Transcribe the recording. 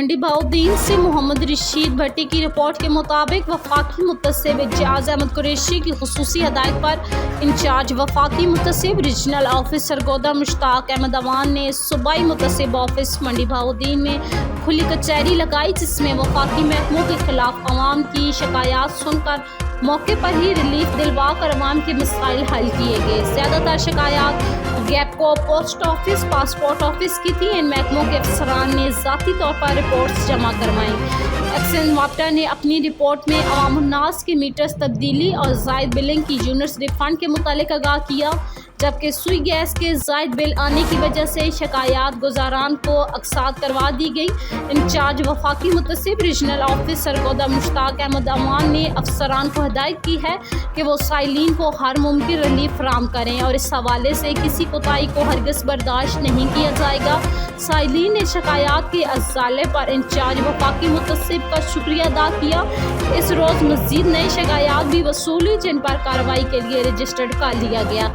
मंडी बहाउद्दीन से मोहम्मद रशीद भट्टी की रिपोर्ट के मुताबिक वफाकी मुतसिब एजाज अहमद कुरैशी की खुसूसी हदायत पर इंचार्ज वफाकी मुतसिब रीजनल ऑफिस सरगोदा मुश्ताक अहमद अवान ने सूबाई मुतसिब ऑफिस मंडी बहाउद्दीन में खुली कचहरी लगाई, जिसमें वफाकी महकमों के खिलाफ अवाम की शिकायत सुनकर मौके पर ही रिलीफ दिलवा कर अवाम के मसाइल हल किए गए। ज़्यादातर शिकायत गैपको पोस्ट ऑफिस, पासपोर्ट ऑफिस की थी। इन महकमों के अफसरान ने ज़ाती तौर पर रिपोर्ट्स जमा करवाईं। एक्शन वाप्टा ने अपनी रिपोर्ट में अवामुन्नास के मीटर्स तब्दीली और ज़ायद बिलिंग की यूनिट्स रिफंड के मुतालिक आगाह किया, जबकि सुई गैस के ज़ायद बिल आने की वजह से शिकायत गुजारान को अक्सात करवा दी गई। इंचार्ज वफाकी मुतसिब रीजनल ऑफिस सरगोदा मुश्ताक अहमद अवान ने अफसरान को हिदायत की है कि वो साइलिन को हर मुमकिन रिलीफ फराहम करें और इस हवाले से किसी कोताही को हरगिज़ बर्दाश्त नहीं किया जाएगा। साइलिन ने शिकायत के अजाले पर इंचार्ज वफाकी मुतसिब का शुक्रिया अदा किया। इस रोज़ मज़ीद नई शिकायत भी वसूली, जिन पर कार्रवाई के लिए रजिस्टर्ड कर लिया गया।